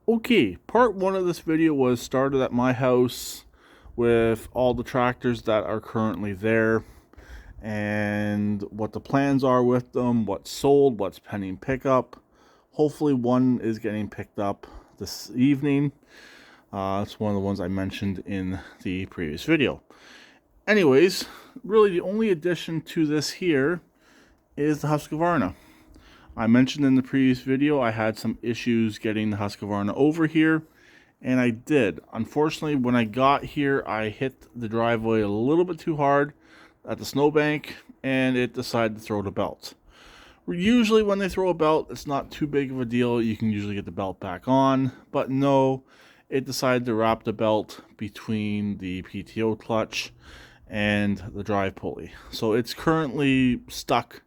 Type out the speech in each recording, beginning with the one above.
Okay, part one of this video was started at my house with all the tractors that are currently there and what the plans are with them, what's sold, what's pending pickup. Hopefully one is getting picked up this evening. It's one of the ones I mentioned in the previous video. Anyways, really the only addition to this here is the Husqvarna. I mentioned in the previous video I had some issues getting the Husqvarna over here, and I did. Unfortunately, when I got here, I hit the driveway a little bit too hard at the snowbank, and it decided to throw the belt. Usually when they throw a belt, it's not too big of a deal. You can usually get the belt back on, but no, it decided to wrap the belt between the PTO clutch and the drive pulley. So it's currently stuck.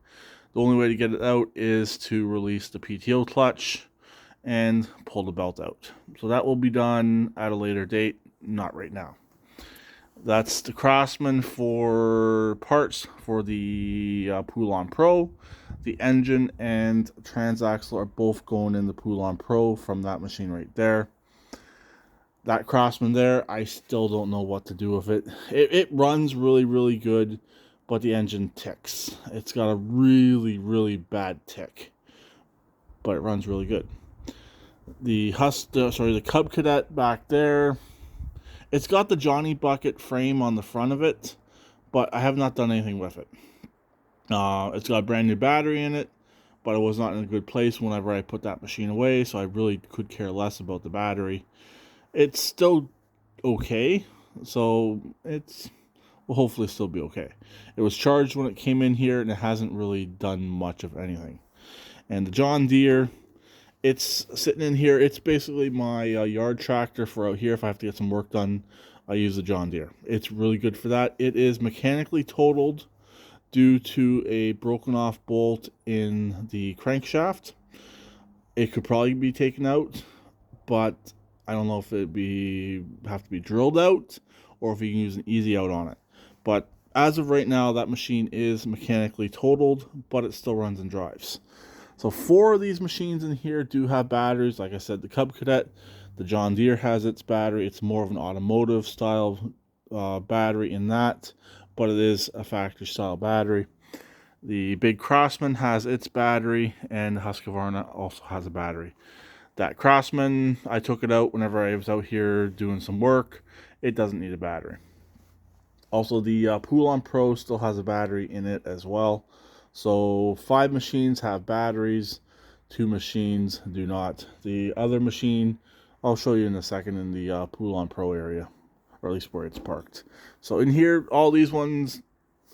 The only way to get it out is to release the PTO clutch and pull the belt out. So that will be done at a later date, not right now. That's the Craftsman for parts for the Poulan Pro. The engine and transaxle are both going in the Poulan Pro from that machine right there. That Craftsman there, I still don't know what to do with it. It runs really, really good, but the engine ticks. It's got a really, really bad tick, but it runs really good. The Cub Cadet back there, it's got the Johnny Bucket frame on the front of it, but I have not done anything with it. It's got a brand new battery in it, but it was not in a good place whenever I put that machine away, so I really could care less about the battery. It's still okay, so it's will hopefully still be okay. It was charged when it came in here, and it hasn't really done much of anything. And the John Deere, it's sitting in here. It's basically my yard tractor for out here. If I have to get some work done, I use the John Deere. It's really good for that. It is mechanically totaled due to a broken off bolt in the crankshaft. It could probably be taken out, but I don't know if it'd have to be drilled out or if you can use an easy out on it. But as of right now, that machine is mechanically totaled, but it still runs and drives. So 4 of these machines in here do have batteries. Like I said, the Cub Cadet, the John Deere has its battery. It's more of an automotive style battery in that, but it is a factory style battery. The big Craftsman has its battery, and the Husqvarna also has a battery. That Craftsman, I took it out whenever I was out here doing some work. It doesn't need a battery. Also, the Poulan Pro still has a battery in it as well. So 5 machines have batteries, 2 machines do not. The other machine, I'll show you in a second in the Poulan Pro area, or at least where it's parked. So in here, all these ones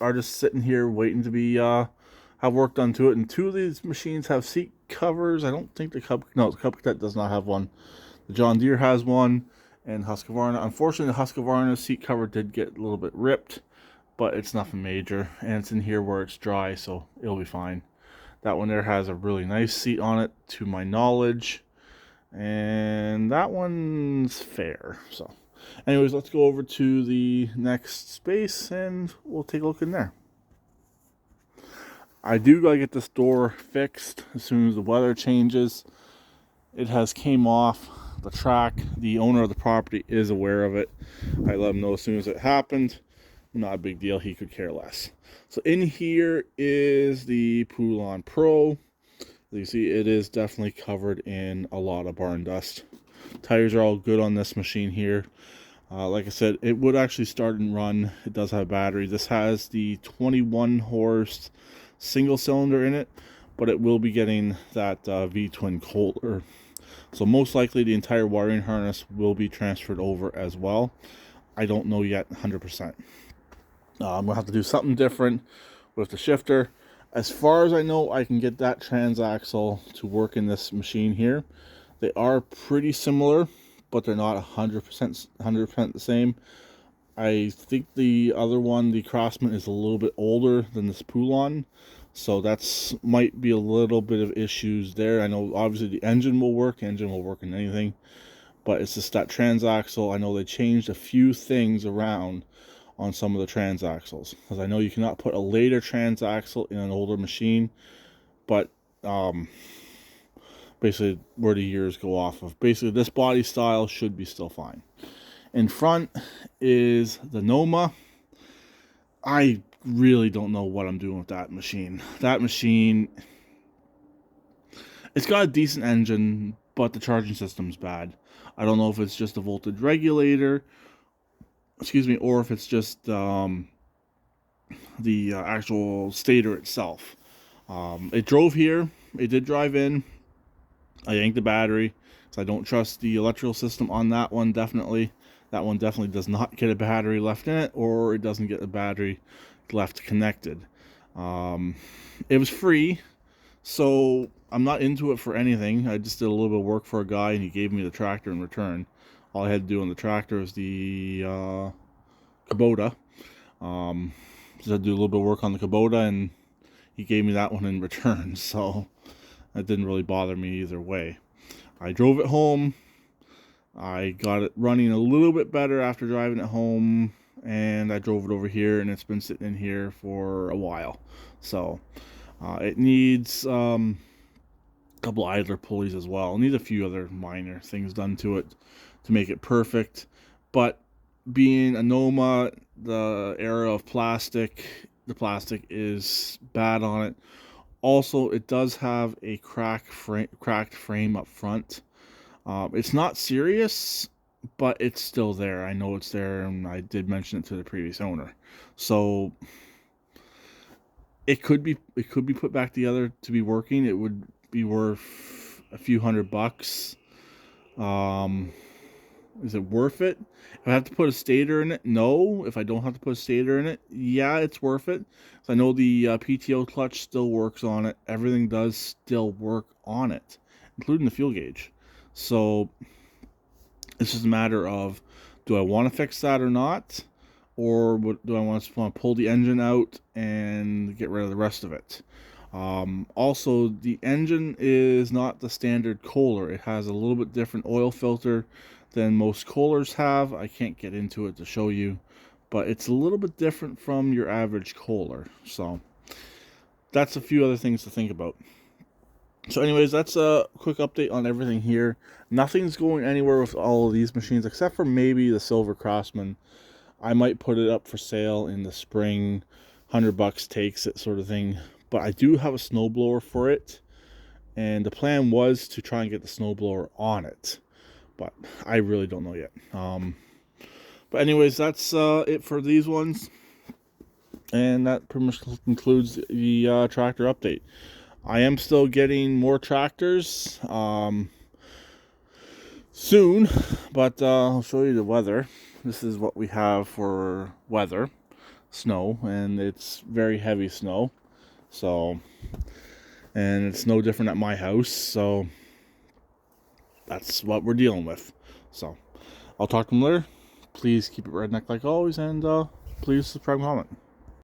are just sitting here waiting to be have work done to it. And 2 of these machines have seat covers. I don't think the Cub Cadet does not have one. The John Deere has one, and Husqvarna. Unfortunately, the Husqvarna seat cover did get a little bit ripped, but it's nothing major, and it's in here where it's dry, so it'll be fine. That one there has a really nice seat on it, to my knowledge, and that one's fair. So, anyways, let's go over to the next space, and we'll take a look in there. I do gotta get this door fixed as soon as the weather changes. It has came off the track. The owner of the property is aware of it. I let him know as soon as it happened. Not a big deal. He could care less. So in here is the Poulan Pro. As you see, it is definitely covered in a lot of barn dust. Tires are all good on this machine here. Like I said, it would actually start and run. It does have a battery. This has the 21 horse single cylinder in it, but it will be getting that V-twin Kohler. So most likely the entire wiring harness will be transferred over as well. I don't know yet 100%. I'm going to have to do something different with the shifter. As far as I know, I can get that transaxle to work in this machine here. They are pretty similar, but they're not 100% the same. I think the other one, the Craftsman, is a little bit older than this Poulan, so that's might be a little bit of issues there. I know obviously the engine will work. The engine will work in anything, but it's just that transaxle. I know they changed a few things around on some of the transaxles, because I know you cannot put a later transaxle in an older machine, but basically where the years go off of. Basically, this body style should be still fine. In front is the Noma. I really don't know what I'm doing with that machine. That machine, it's got a decent engine, but the charging system's bad. I don't know if it's just a voltage regulator, excuse me, or if it's just the actual stator itself. It drove here. It did drive in. I yanked the battery, so I don't trust the electrical system on that one, definitely. That one definitely does not get a battery left in it, or it doesn't get a battery left connected. It was free, so I'm not into it for anything. I just did a little bit of work for a guy, and he gave me the tractor in return. All I had to do on the tractor was the Kubota. Just had to do a little bit of work on the Kubota, and he gave me that one in return, so that didn't really bother me either way. I drove it home. I got it running a little bit better after driving it home, and I drove it over here, and it's been sitting in here for a while. So it needs a couple idler pulleys as well. It needs a few other minor things done to it to make it perfect. But being a Noma, the era of plastic, the plastic is bad on it. Also, it does have a cracked frame up front. It's not serious, but it's still there. I know it's there, and I did mention it to the previous owner. So it could be put back together to be working. It would be worth a few $100. Is it worth it? If I have to put a stator in it, no. If I don't have to put a stator in it, yeah, it's worth it. So I know the PTO clutch still works on it. Everything does still work on it, including the fuel gauge. So it's just a matter of, do I want to fix that or not? Or do I want to pull the engine out and get rid of the rest of it? Also, the engine is not the standard Kohler. It has a little bit different oil filter than most Kohlers have. I can't get into it to show you, but it's a little bit different from your average Kohler. So that's a few other things to think about. So anyways, that's a quick update on everything here. Nothing's going anywhere with all of these machines except for maybe the Silver Craftsman. I might put it up for sale in the spring. $100 takes it, sort of thing. But I do have a snowblower for it, and the plan was to try and get the snowblower on it, but I really don't know yet. But anyways, that's it for these ones, and that pretty much concludes the tractor update. I am still getting more tractors soon, but I'll show you the weather. This is what we have for weather, snow, and it's very heavy snow. So, and it's no different at my house, so that's what we're dealing with. So, I'll talk to them later. Please keep it redneck like always, and please subscribe and comment.